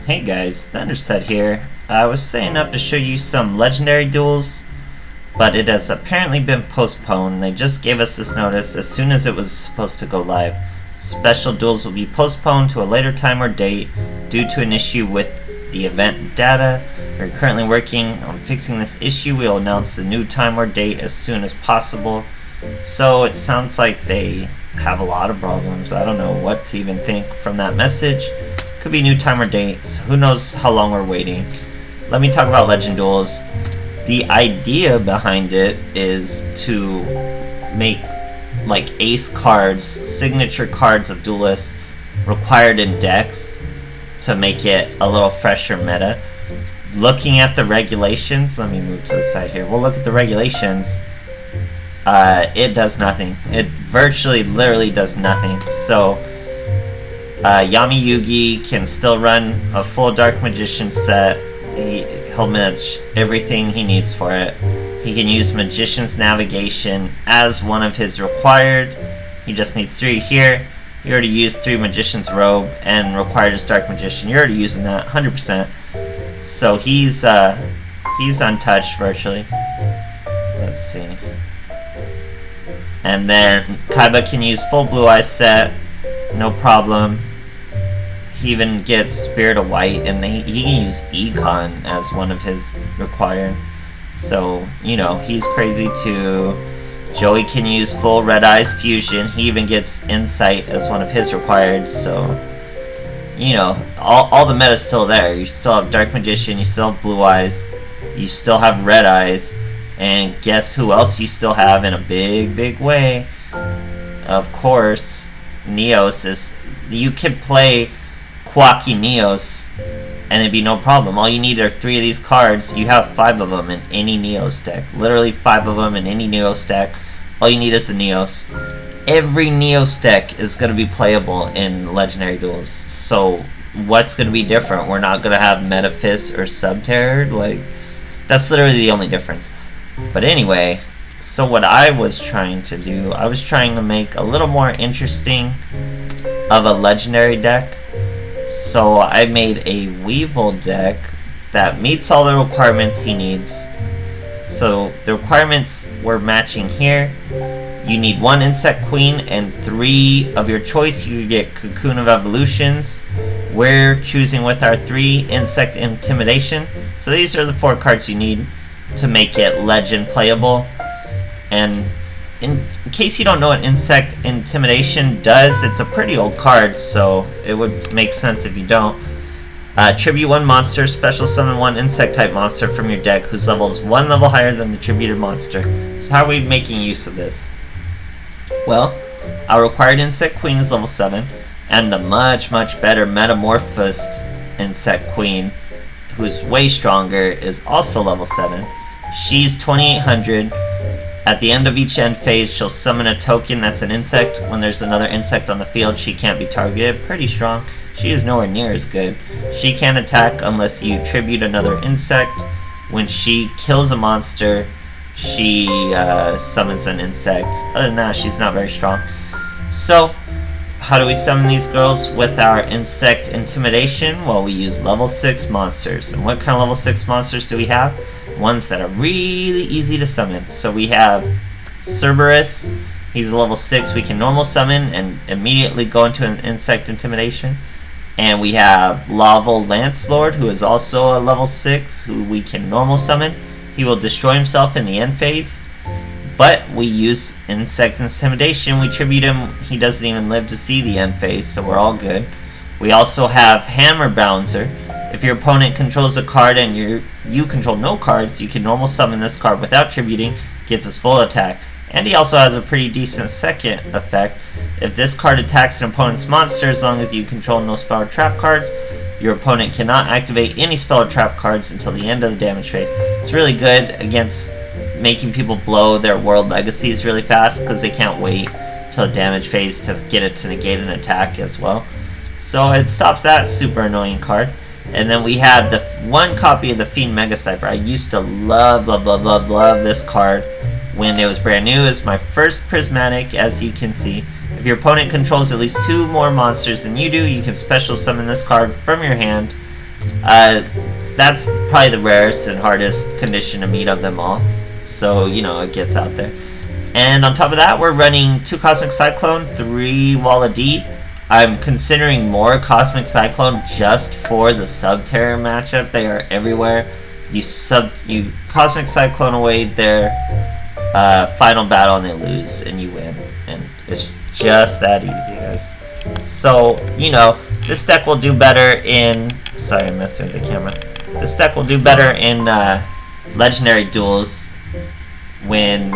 Hey guys, Thunderset here. I was setting up to show you some legendary duels, but it has apparently been postponed. They just gave us this notice as soon as it was supposed to go live. Special duels will be postponed to a later time or date due to an issue with the event data. We're currently working on fixing this issue. We'll announce the new time or date as soon as possible. So it sounds like they have a lot of problems. I don't know what to even think from that message. Could be new time or date, so who knows how long we're waiting. Let me talk about Legend Duels. The idea behind it is to make like ace cards, signature cards of duelists required in decks to make it a little fresher meta. Looking at the regulations, let me move to the side here. We'll look at the regulations. It does nothing. It virtually, literally does nothing. So Yami Yugi can still run a full Dark Magician set. He'll match everything he needs for it. He can use Magician's Navigation as one of his required. He just needs 3 here. You already used 3 Magician's Robe and required his Dark Magician. You're already using that 100%. So he's untouched virtually. Let's see. And then Kaiba can use full Blue Eyes set, no problem. He even gets Spirit of White, and he can use Econ as one of his required. So, you know, he's crazy too. Joey can use full Red Eyes Fusion. He even gets Insight as one of his required. So, you know, all the meta's still there. You still have Dark Magician, you still have Blue Eyes, you still have Red Eyes, and guess who else you still have in a big way? Of course, Neos is. You can play Quacky Neos and it'd be no problem. All you need are 3 of these cards. You have 5 of them in any Neos deck. Literally 5 of them in any Neos deck. All you need is the Neos. Every Neos deck is going to be playable in Legendary Duels. So what's going to be different? We're not going to have Metaphys or Subterror. Like, that's literally the only difference. But anyway, so what I was trying to do, I was trying to make a little more interesting of a legendary deck. So I made a Weevil deck that meets all the requirements he needs. So the requirements we're matching here. You need 1 Insect Queen and 3 of your choice. You could get Cocoon of Evolutions. We're choosing with our 3 Insect Intimidation. So these are the 4 cards you need to make it legend playable. And in case you don't know what Insect Intimidation does, it's a pretty old card, so it would make sense if you don't. Tribute 1 monster, special summon 1 insect type monster from your deck whose level is 1 level higher than the tributed monster. So how are we making use of this? Well, our required Insect Queen is level 7, and the much better Metamorphosed Insect Queen, who's way stronger, is also level 7. She's 2800. At the end of each end phase, she'll summon a token that's an insect. When there's another insect on the field, she can't be targeted. Pretty strong. She is nowhere near as good. She can't attack unless you tribute another insect. When she kills a monster, she summons an insect. Other than that, she's not very strong. So, how do we summon these girls with our Insect Intimidation? Well, we use level 6 monsters. And what kind of level 6 monsters do we have? Ones that are really easy to summon. So we have Cerberus. He's a level 6. We can normal summon and immediately go into an Insect Intimidation. And we have Laval Lancelord, who is also a level 6, who we can normal summon. He will destroy himself in the end phase. But we use Insect Intimidation. We tribute him. He doesn't even live to see the end phase, so we're all good. We also have Hammer Bouncer. If your opponent controls a card and you control no cards, you can normal summon this card without tributing, gets his full attack. And he also has a pretty decent second effect. If this card attacks an opponent's monster, as long as you control no spell or trap cards, your opponent cannot activate any spell or trap cards until the end of the damage phase. It's really good against making people blow their world legacies really fast because they can't wait till the damage phase to get it to negate an attack as well. So it stops that super annoying card. And then we have the 1 copy of the Fiend Mega Cypher. I used to love this card when it was brand new. It's my first prismatic, as you can see. If your opponent controls at least 2 more monsters than you do, you can special summon this card from your hand That's probably the rarest and hardest condition to meet of them all. So, you know, it gets out there. And on top of that, we're running 2 Cosmic Cyclone, 3 Wall of D. I'm considering more Cosmic Cyclone just for the Sub-Terror matchup. They are everywhere. You Cosmic Cyclone away their final battle and they lose and you win. And it's just that easy, guys. So, you know, this deck will do better in... Sorry, I'm messing with the camera. This deck will do better in Legendary Duels when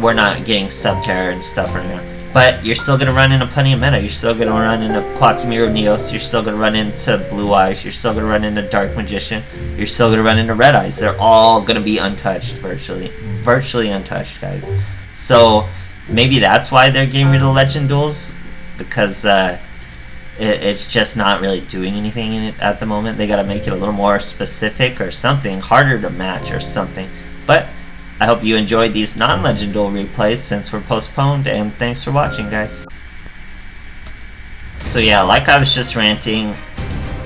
we're not getting Sub-Terror and stuff right now. But you're still going to run into plenty of meta. You're still going to run into Quackimiro Neos. You're still going to run into Blue Eyes. You're still going to run into Dark Magician. You're still going to run into Red Eyes. They're all going to be untouched, virtually. Virtually untouched, guys. So maybe that's why they're getting rid of Legend Duels. Because it's just not really doing anything in it at the moment. They got to make it a little more specific or something. Harder to match or something. But I hope you enjoyed these non-Legend Duel replays since we're postponed, and thanks for watching, guys. So yeah, like I was just ranting,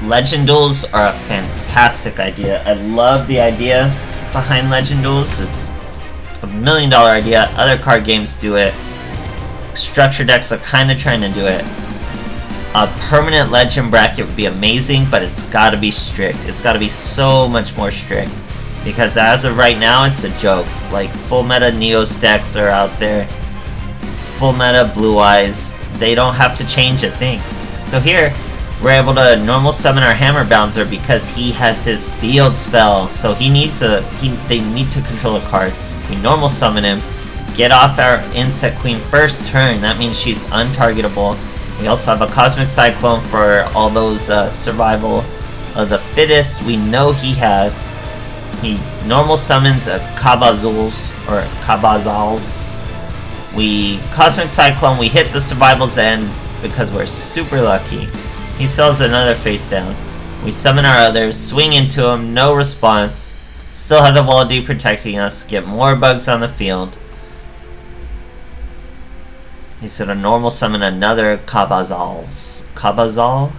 Legend Duels are a fantastic idea. I love the idea behind Legend Duels. It's a $1 million idea. Other card games do it. Structure decks are kind of trying to do it. A permanent Legend bracket would be amazing, but it's got to be strict. It's got to be so much more strict. Because as of right now, it's a joke. Like, full meta Neos decks are out there. Full meta Blue Eyes. They don't have to change a thing. So here, we're able to normal summon our Hammer Bouncer because he has his field spell. So he needs they need to control a card. We normal summon him. Get off our Insect Queen first turn. That means she's untargetable. We also have a Cosmic Cyclone for all those survival of the fittest we know he has. He normal summons a Cabazals, or Cabazals. We Cosmic Cyclone, we hit the Survival's End because we're super lucky. He sells another face down. We summon our others, swing into him, no response. Still have the Wall of D protecting us, get more bugs on the field. He's gonna normal summon another Cabazals. Cabazal?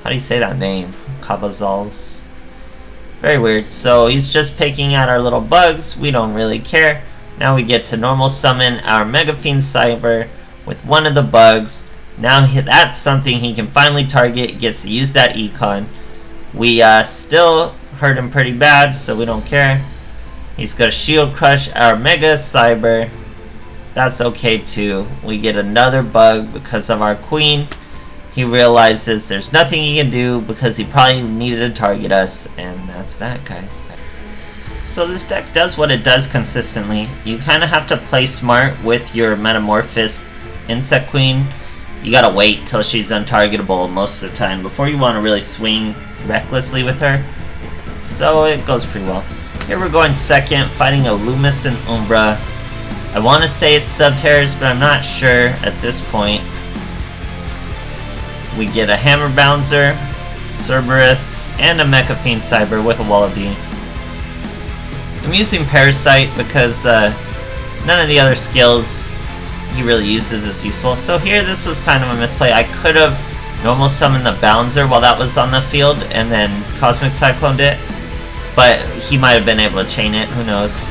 How do you say that name? Cabazals. Very weird. So he's just picking at our little bugs. We don't really care. Now we get to normal summon our Mega Fiend Cyber with one of the bugs. Now that's something he can finally target. Gets to use that econ. We still hurt him pretty bad, so we don't care. He's gonna Shield Crush our Mega Cyber. That's okay too. We get another bug because of our Queen. He realizes there's nothing he can do because he probably needed to target us, and that's that, guys. So this deck does what it does consistently. You kind of have to play smart with your Metamorphosis Insect Queen. You gotta wait till she's untargetable most of the time before you want to really swing recklessly with her. So it goes pretty well. Here we're going second, fighting a Loomis and Umbra. I want to say it's Sub-Terrors, but I'm not sure at this point. We get a Hammer Bouncer, Cerberus, and a Mecha Fiend Cyber with a Wall of D. I'm using Parasite because none of the other skills he really uses is useful. So here this was kind of a misplay. I could have normal summoned the Bouncer while that was on the field and then Cosmic Cycloned it. But he might have been able to chain it, who knows.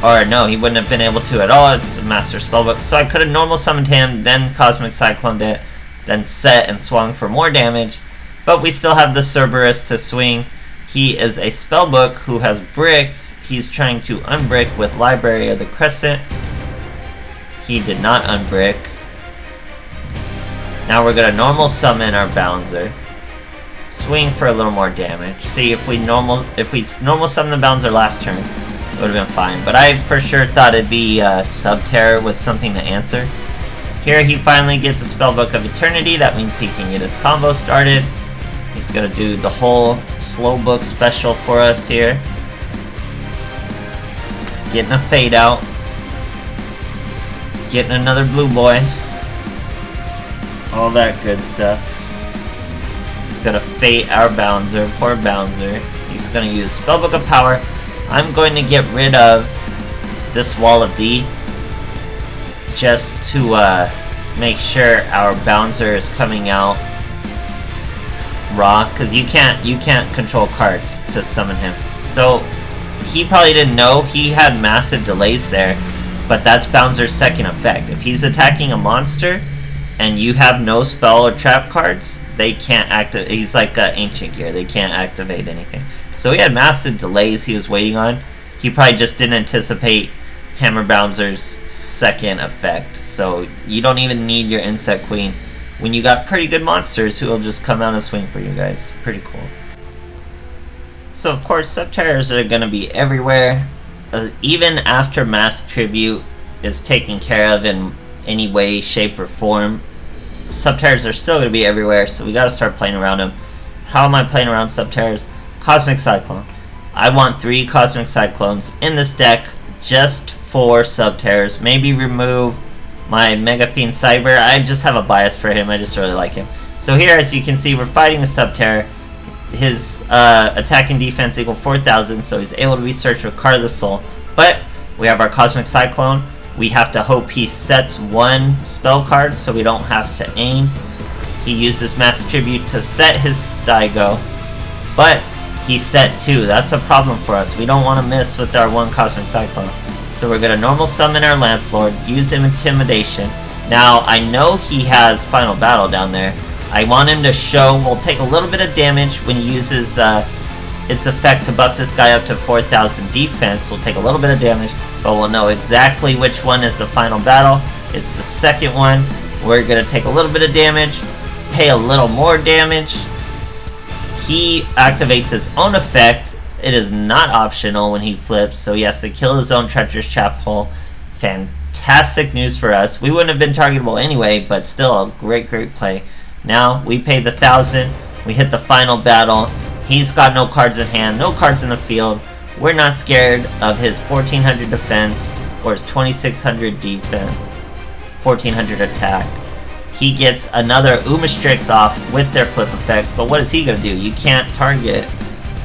Or no, he wouldn't have been able to at all. It's a Master Spellbook. So I could have normal summoned him, then Cosmic Cycloned it, then set and swung for more damage, but we still have the Cerberus to swing. He is a spellbook who has bricked. He's trying to unbrick with Library of the Crescent. He did not unbrick. Now we're gonna normal summon our Bouncer, swing for a little more damage. See, if we normal summon the Bouncer last turn, it would have been fine. But I for sure thought it'd be Sub-Terror with something to answer. Here he finally gets a Spellbook of Eternity. That means he can get his combo started. He's going to do the whole slow book special for us here. Getting a Fade out. Getting another Blue Boy. All that good stuff. He's going to Fate our Bouncer. Poor Bouncer. He's going to use Spellbook of Power. I'm going to get rid of this Wall of D. Just to make sure our Bouncer is coming out raw, because you can't control cards to summon him. So he probably didn't know he had massive delays there, but that's Bowser's second effect. If he's attacking a monster and you have no spell or trap cards, they can't activate. He's like ancient gear, they can't activate anything. So he had massive delays he was waiting on. He probably just didn't anticipate Hammer Bowser's second effect. So you don't even need your Insect Queen when you got pretty good monsters who will just come out and swing for you guys. Pretty cool. So of course, Subterrors are going to be everywhere. Even after Mass Tribute is taken care of in any way, shape, or form, Subterrors are still going to be everywhere, so we got to start playing around them. How am I playing around Subterrors? Cosmic Cyclone. I want 3 Cosmic Cyclones in this deck just for Subterrors. Maybe remove my Mega Fiend Cyber. I just have a bias for him. I just really like him. So here, as you can see, we're fighting a Subterror. His attack and defense equal 4,000, so he's able to be searched with Card of the Soul. But we have our Cosmic Cyclone. We have to hope he sets 1 spell card so we don't have to aim. He uses Mass Tribute to set his Staigo, but he set 2. That's a problem for us. We don't want to miss with our 1 Cosmic Cyclone. So we're going to normal summon our Lancelord, use Intimidation. Now, I know he has Final Battle down there. I want him to show, we'll take a little bit of damage when he uses its effect to buff this guy up to 4,000 defense. We'll take a little bit of damage, but we'll know exactly which one is the Final Battle. It's the second one. We're going to take a little bit of damage, pay a little more damage. He activates his own effect. It is not optional when he flips, so he has to kill his own Treacherous Trap Hole. Fantastic news for us. We wouldn't have been targetable anyway, but still a great play. Now, we pay the 1,000, we hit the Final Battle. He's got no cards in hand, no cards in the field. We're not scared of his 1,400 defense, or his 2,600 defense, 1,400 attack. He gets another Umastrix off with their flip effects, but what is he going to do? You can't target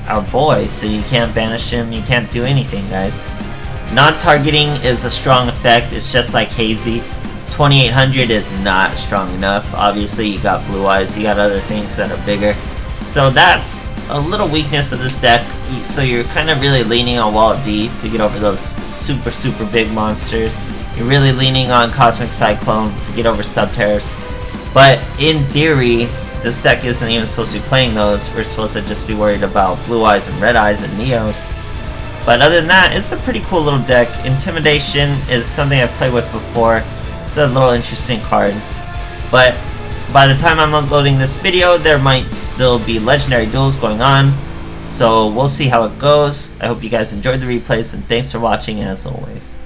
our boy, so you can't banish him, you can't do anything, guys. Non-targeting is a strong effect, it's just like Hazy. 2,800 is not strong enough. Obviously, you got Blue Eyes, you got other things that are bigger. So that's a little weakness of this deck. So you're kind of really leaning on Wall D to get over those super big monsters. You're really leaning on Cosmic Cyclone to get over Subterrors. But in theory, this deck isn't even supposed to be playing those. We're supposed to just be worried about Blue Eyes and Red Eyes and Neos. But other than that, it's a pretty cool little deck. Intimidation is something I've played with before. It's a little interesting card, but by the time I'm uploading this video, there might still be legendary duels going on, so we'll see how it goes. I hope you guys enjoyed the replays, and thanks for watching as always.